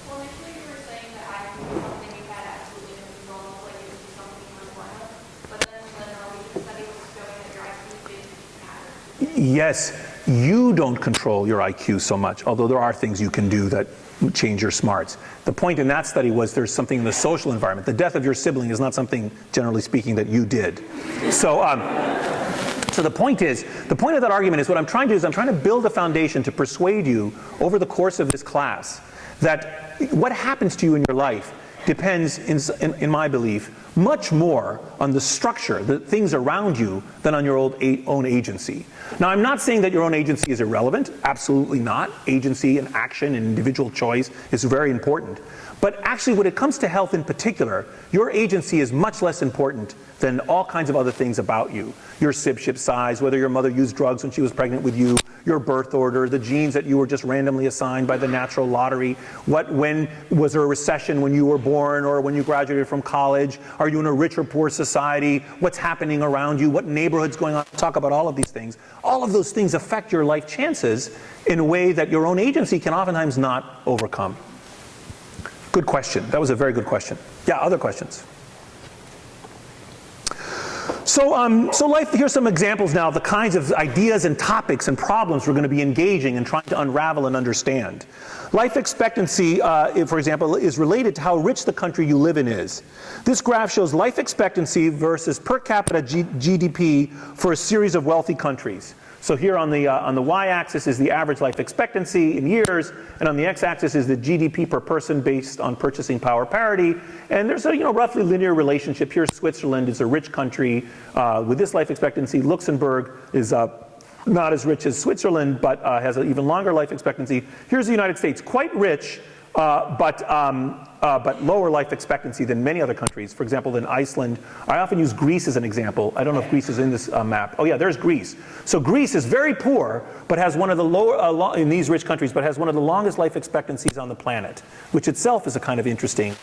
Well, initially you were saying that IQ was something you had absolutely no control of, like it would be something you were born with, but then the Norwegian study was showing that your IQ didn't matter. Yes, you don't control your IQ so much, although there are things you can do that change your smarts. The point in that study was there's something in the social environment. The death of your sibling is not something, generally speaking, that you did. So the point of that argument is what I'm trying to do is I'm trying to build a foundation to persuade you over the course of this class that what happens to you in your life depends, in my belief, much more on the structure, the things around you, than on your own agency. Now, I'm not saying that your own agency is irrelevant. Absolutely not. Agency and action and individual choice is very important. But actually, when it comes to health in particular, your agency is much less important than all kinds of other things about you. Your sibship size, whether your mother used drugs when she was pregnant with you, your birth order, the genes that you were just randomly assigned by the natural lottery, when was there a recession when you were born or when you graduated from college, are you in a rich or poor society, what's happening around you, what neighborhood's going on, talk about all of these things. All of those things affect your life chances in a way that your own agency can oftentimes not overcome. Good question. That was a very good question. Yeah, other questions? So life, here's some examples now of the kinds of ideas and topics and problems we're going to be engaging and trying to unravel and understand. Life expectancy, for example, is related to how rich the country you live in is. This graph shows life expectancy versus per capita GDP for a series of wealthy countries. So here on the y-axis is the average life expectancy in years, and on the x-axis is the GDP per person based on purchasing power parity. And there's a roughly linear relationship. Here Switzerland is a rich country with this life expectancy. Luxembourg is not as rich as Switzerland, but has an even longer life expectancy. Here's the United States, quite rich, but lower life expectancy than many other countries. For example, than Iceland. I often use Greece as an example. I don't know if Greece is in this map. Oh yeah, there's Greece. So Greece is very poor, but has one of the lower, in these rich countries, but has one of the longest life expectancies on the planet, which itself is a kind of interesting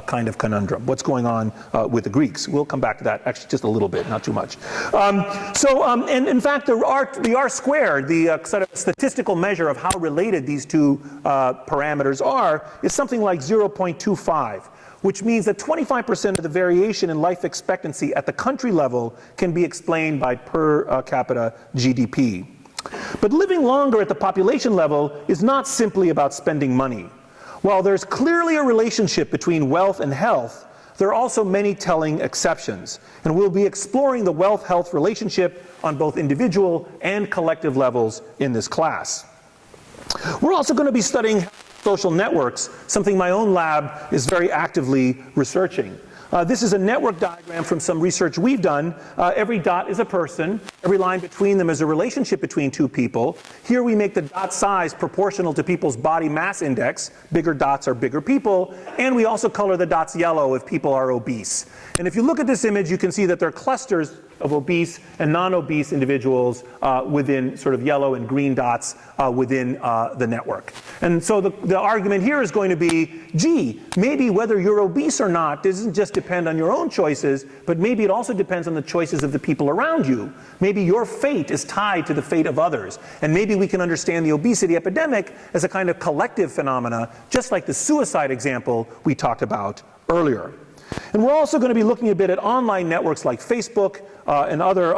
kind of conundrum. What's going on with the Greeks? We'll come back to that, actually just a little bit, not too much. And in fact, the R squared, the sort of statistical measure of how related these two parameters are, is something like 0.25, which means that 25% of the variation in life expectancy at the country level can be explained by per capita GDP. But living longer at the population level is not simply about spending money. While there's clearly a relationship between wealth and health, there are also many telling exceptions. And we'll be exploring the wealth-health relationship on both individual and collective levels in this class. We're also going to be studying social networks, something my own lab is very actively researching. This is a network diagram from some research we've done. Every dot is a person. Every line between them is a relationship between two people. Here we make the dot size proportional to people's body mass index. Bigger dots are bigger people. And we also color the dots yellow if people are obese. And if you look at this image, you can see that there are clusters of obese and non-obese individuals within sort of yellow and green dots within the network. And so the argument here is going to be, gee, maybe whether you're obese or not doesn't just depend on your own choices, but maybe it also depends on the choices of the people around you. Maybe your fate is tied to the fate of others. And maybe we can understand the obesity epidemic as a kind of collective phenomena, just like the suicide example we talked about earlier. And we're also going to be looking a bit at online networks like Facebook and other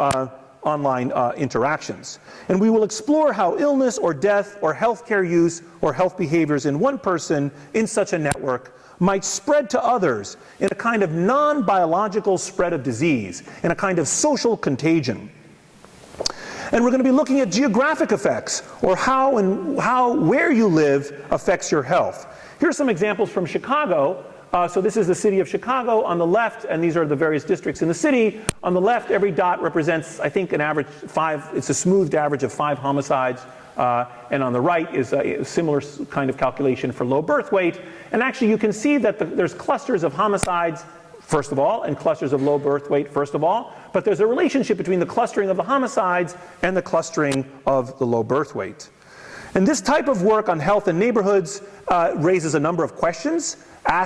online interactions. And we will explore how illness or death or healthcare use or health behaviors in one person in such a network might spread to others in a kind of non-biological spread of disease, in a kind of social contagion. And we're going to be looking at geographic effects, or how where you live affects your health. Here's some examples from Chicago. So this is the city of Chicago on the left, and these are the various districts in the city. On the left, every dot represents, I think, an average 5, it's a smoothed average of 5 homicides. And on the right is a similar kind of calculation for low birth weight. And actually you can see that there's clusters of homicides, first of all, and clusters of low birth weight, first of all. But there's a relationship between the clustering of the homicides and the clustering of the low birth weight. And this type of work on health and neighborhoods raises a number of questions.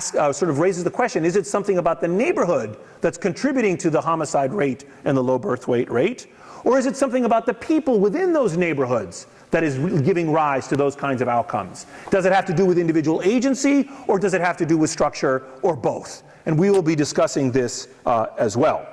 sort of raises the question, is it something about the neighborhood that's contributing to the homicide rate and the low birth weight rate? Or is it something about the people within those neighborhoods that is giving rise to those kinds of outcomes? Does it have to do with individual agency, or does it have to do with structure, or both? And we will be discussing this as well.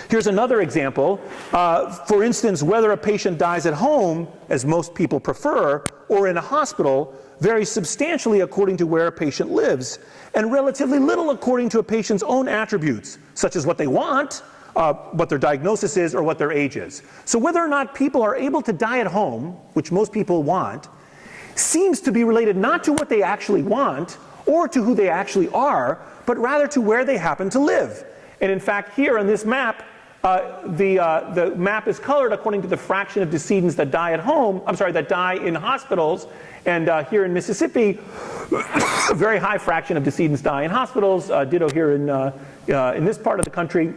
Here's another example. For instance, whether a patient dies at home, as most people prefer, or in a hospital, varies substantially according to where a patient lives, and relatively little according to a patient's own attributes, such as what they want, what their diagnosis is, or what their age is. So whether or not people are able to die at home, which most people want, seems to be related not to what they actually want, or to who they actually are, but rather to where they happen to live. And in fact, here on this map, the map is colored according to the fraction of decedents that die at home, that die in hospitals. And here in Mississippi, a very high fraction of decedents die in hospitals, ditto here in this part of the country.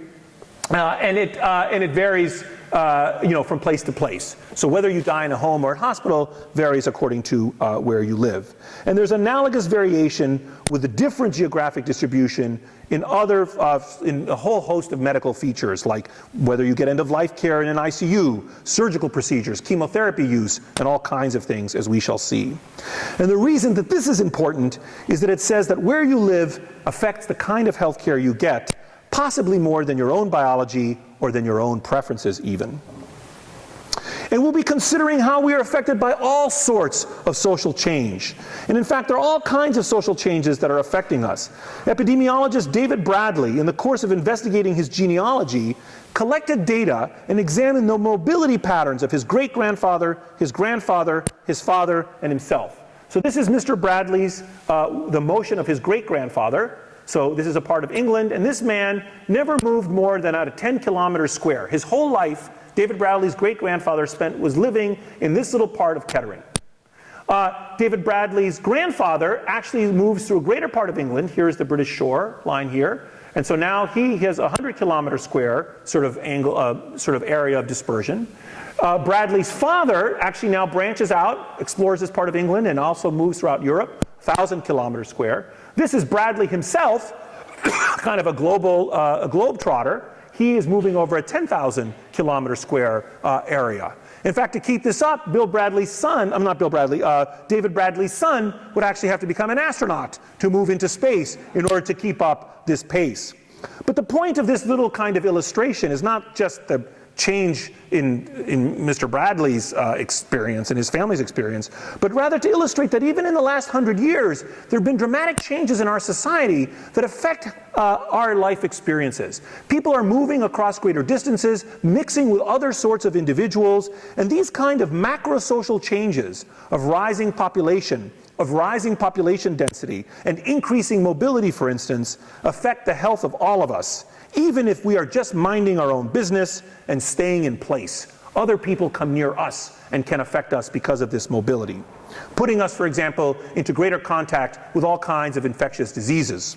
And it varies from place to place. So whether you die in a home or a hospital varies according to where you live. And there's analogous variation with a different geographic distribution in in a whole host of medical features, like whether you get end-of-life care in an ICU, surgical procedures, chemotherapy use, and all kinds of things, as we shall see. And the reason that this is important is that it says that where you live affects the kind of health care you get, possibly more than your own biology or than your own preferences even. And we'll be considering how we are affected by all sorts of social change. And in fact, there are all kinds of social changes that are affecting us. Epidemiologist David Bradley, in the course of investigating his genealogy, collected data and examined the mobility patterns of his great-grandfather, his grandfather, his father, and himself. So this is Mr. Bradley's, the motion of his great-grandfather. So this is a part of England, and this man never moved more than out of 10 kilometers square. His whole life, David Bradley's great-grandfather was living in this little part of Kettering. David Bradley's grandfather actually moves through a greater part of England. Here's the British shore line here. And so now he has a 100 kilometer square sort of area of dispersion. Bradley's father actually now branches out, explores this part of England, and also moves throughout Europe, 1,000 kilometers square. This is Bradley himself, kind of a globetrotter. He is moving over a 10,000 kilometer square area. In fact, to keep this up, David Bradley's son would actually have to become an astronaut to move into space in order to keep up this pace. But the point of this little kind of illustration is not just the change in Mr. Bradley's experience and his family's experience, but rather to illustrate that even in the last 100 years, there have been dramatic changes in our society that affect our life experiences. People are moving across greater distances, mixing with other sorts of individuals, and these kind of macro-social changes of rising population density, and increasing mobility, for instance, affect the health of all of us. Even if we are just minding our own business and staying in place, other people come near us and can affect us because of this mobility, putting us, for example, into greater contact with all kinds of infectious diseases.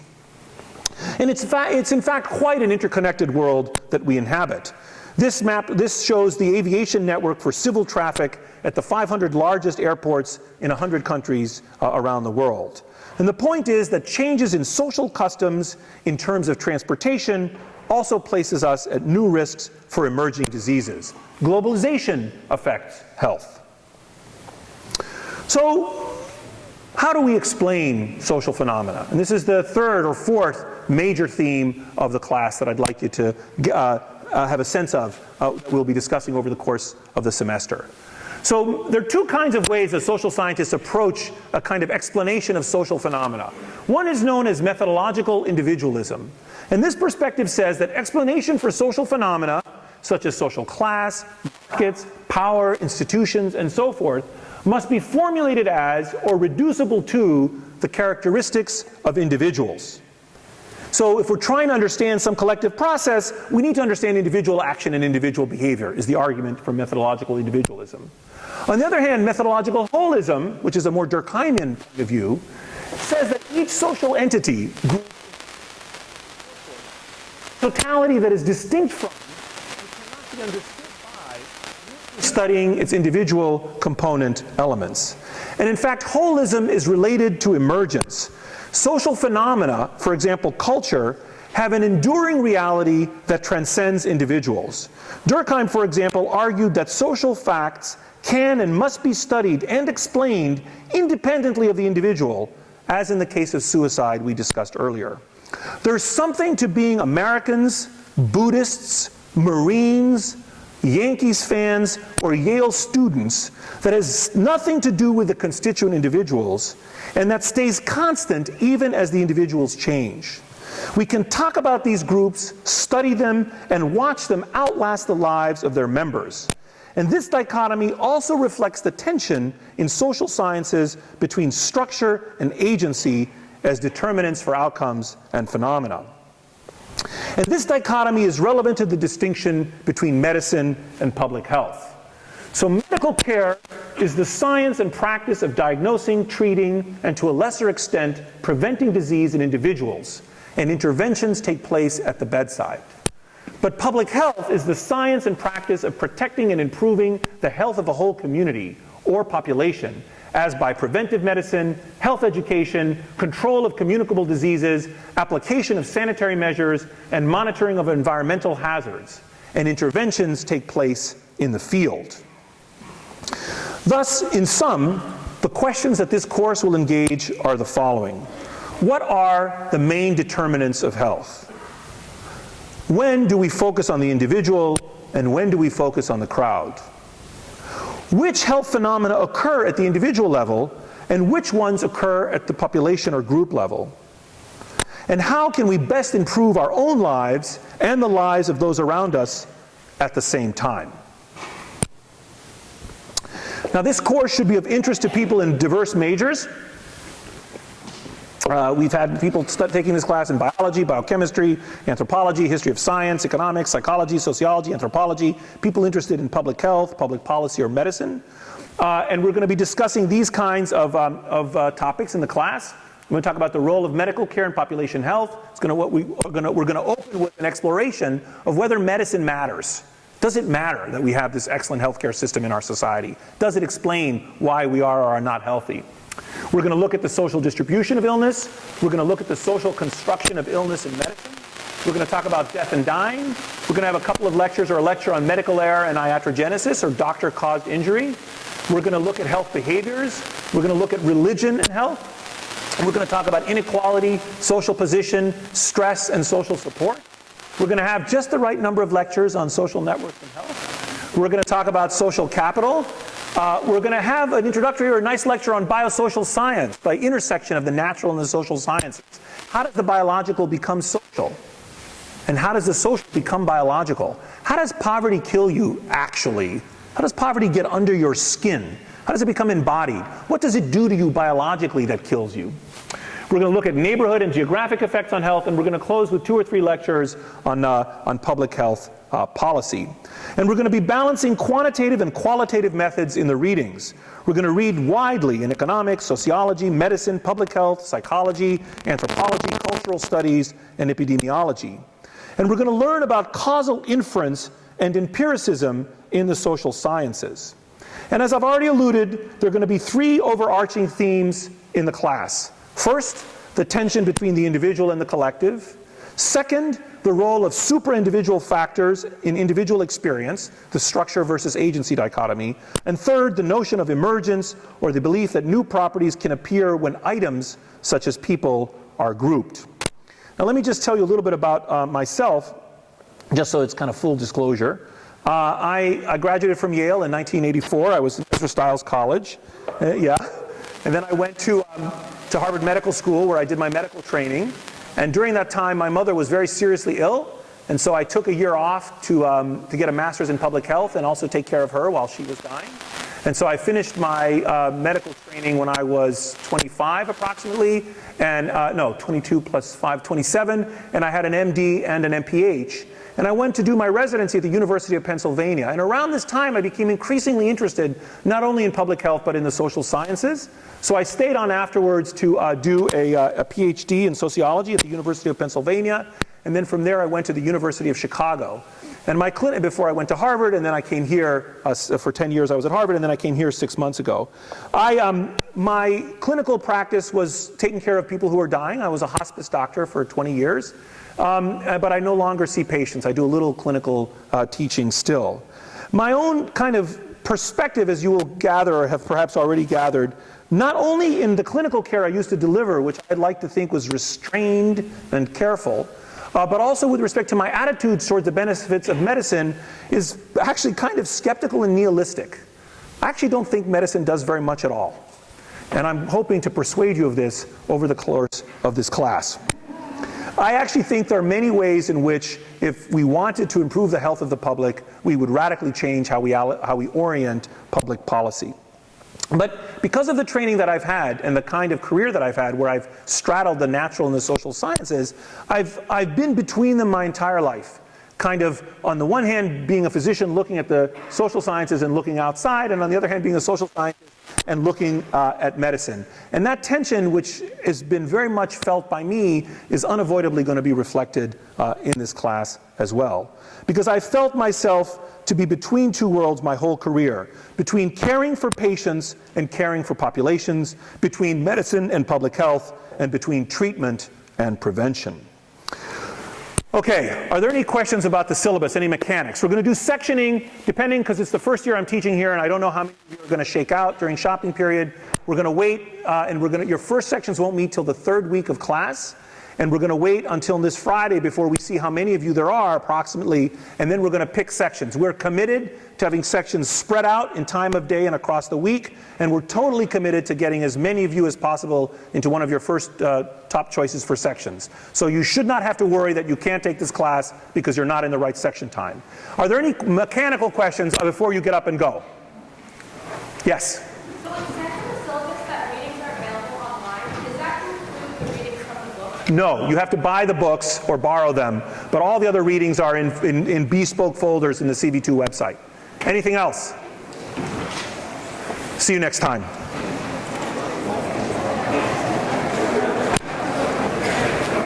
And it's in fact quite an interconnected world that we inhabit. This shows the aviation network for civil traffic at the 500 largest airports in 100 countries around the world. And the point is that changes in social customs in terms of transportation also places us at new risks for emerging diseases. Globalization affects health. So, how do we explain social phenomena? And this is the third or fourth major theme of the class that I'd like you to have a sense of, we'll be discussing over the course of the semester. So there are two kinds of ways that social scientists approach a kind of explanation of social phenomena. One is known as methodological individualism. And this perspective says that explanation for social phenomena, such as social class, markets, power, institutions, and so forth, must be formulated as or reducible to the characteristics of individuals. So if we're trying to understand some collective process, we need to understand individual action and individual behavior, is the argument for methodological individualism. On the other hand, methodological holism, which is a more Durkheimian point of view, says that each social entity, totality that is distinct from and cannot be understood by studying its individual component elements. And in fact, holism is related to emergence. Social phenomena, for example, culture, have an enduring reality that transcends individuals. Durkheim, for example, argued that social facts can and must be studied and explained independently of the individual, as in the case of suicide we discussed earlier. There's something to being Americans, Buddhists, Marines, Yankees fans, or Yale students that has nothing to do with the constituent individuals, and that stays constant even as the individuals change. We can talk about these groups, study them, and watch them outlast the lives of their members. And this dichotomy also reflects the tension in social sciences between structure and agency as determinants for outcomes and phenomena. And this dichotomy is relevant to the distinction between medicine and public health. So medical care is the science and practice of diagnosing, treating, and to a lesser extent, preventing disease in individuals, and interventions take place at the bedside. But public health is the science and practice of protecting and improving the health of a whole community or population, as by preventive medicine, health education, control of communicable diseases, application of sanitary measures, and monitoring of environmental hazards. And interventions take place in the field. Thus, in sum, the questions that this course will engage are the following. What are the main determinants of health? When do we focus on the individual, and when do we focus on the crowd? Which health phenomena occur at the individual level, and which ones occur at the population or group level? And how can we best improve our own lives and the lives of those around us at the same time? Now, this course should be of interest to people in diverse majors. We've had people taking this class in biology, biochemistry, anthropology, history of science, economics, psychology, sociology, anthropology, people interested in public health, public policy, or medicine. And we're going to be discussing these kinds of topics in the class. We're going to talk about the role of medical care in population health. We're going to open with an exploration of whether medicine matters. Does it matter that we have this excellent healthcare system in our society? Does it explain why we are or are not healthy? We're going to look at the social distribution of illness. We're going to look at the social construction of illness in medicine. We're going to talk about death and dying. We're going to have a couple of lectures or a lecture on medical error and iatrogenesis, or doctor-caused injury. We're going to look at health behaviors. We're going to look at religion and health. And we're going to talk about inequality, social position, stress, and social support. We're going to have just the right number of lectures on social networks and health. We're going to talk about social capital. We're going to have an introductory or a nice lecture on biosocial science, the intersection of the natural and the social sciences. How does the biological become social? And how does the social become biological? How does poverty kill you, actually? How does poverty get under your skin? How does it become embodied? What does it do to you biologically that kills you? We're going to look at neighborhood and geographic effects on health, and we're going to close with 2 or 3 lectures on public health policy. And we're going to be balancing quantitative and qualitative methods in the readings. We're going to read widely in economics, sociology, medicine, public health, psychology, anthropology, cultural studies, and epidemiology. And we're going to learn about causal inference and empiricism in the social sciences. And as I've already alluded, there are going to be 3 overarching themes in the class. First, the tension between the individual and the collective. Second, the role of super-individual factors in individual experience, the structure versus agency dichotomy. And third, the notion of emergence, or the belief that new properties can appear when items, such as people, are grouped. Now let me just tell you a little bit about myself, just so it's kind of full disclosure. I graduated from Yale in 1984. I was at Mr. Stiles College. And then I went to Harvard Medical School, where I did my medical training. And during that time, my mother was very seriously ill, and so I took a year off to get a master's in public health and also take care of her while she was dying. And so I finished my medical training when I was 25 approximately, and 22 plus 5, 27, and I had an MD and an MPH. And I went to do my residency at the University of Pennsylvania. And around this time, I became increasingly interested not only in public health, but in the social sciences. So I stayed on afterwards to do a PhD in sociology at the University of Pennsylvania. And then from there, I went to the University of Chicago. And my clinic, before I went to Harvard, and then I came here, for 10 years I was at Harvard, and then I came here 6 months ago. My clinical practice was taking care of people who are dying. I was a hospice doctor for 20 years, but I no longer see patients. I do a little clinical teaching still. My own kind of perspective, as you will gather or have perhaps already gathered, not only in the clinical care I used to deliver, which I'd like to think was restrained and careful, but also with respect to my attitudes towards the benefits of medicine, is actually kind of skeptical and nihilistic. I actually don't think medicine does very much at all. And I'm hoping to persuade you of this over the course of this class. I actually think there are many ways in which, if we wanted to improve the health of the public, we would radically change how we orient public policy. But because of the training that I've had and the kind of career that I've had, where I've straddled the natural and the social sciences, I've been between them my entire life. Kind of, on the one hand, being a physician looking at the social sciences and looking outside, and on the other hand, being a social scientist and looking at medicine. And that tension, which has been very much felt by me, is unavoidably going to be reflected in this class as well. Because I felt myself to be between two worlds my whole career, between caring for patients and caring for populations, between medicine and public health, and between treatment and prevention. Okay, are there any questions about the syllabus, any mechanics? We're going to do sectioning, depending, because it's the first year I'm teaching here, and I don't know how many of you are going to shake out during shopping period. We're going to wait, and your first sections won't meet till the third week of class, and we're going to wait until this Friday before we see how many of you there are, approximately, and then we're going to pick sections. We're committed to having sections spread out in time of day and across the week, and we're totally committed to getting as many of you as possible into one of your first top choices for sections. So you should not have to worry that you can't take this class because you're not in the right section time. Are there any mechanical questions before you get up and go? Yes? So it says in the syllabus that readings are available online. Does that include the readings from the book? No, you have to buy the books or borrow them, but all the other readings are in bespoke folders in the CV2 website. Anything else? See you next time.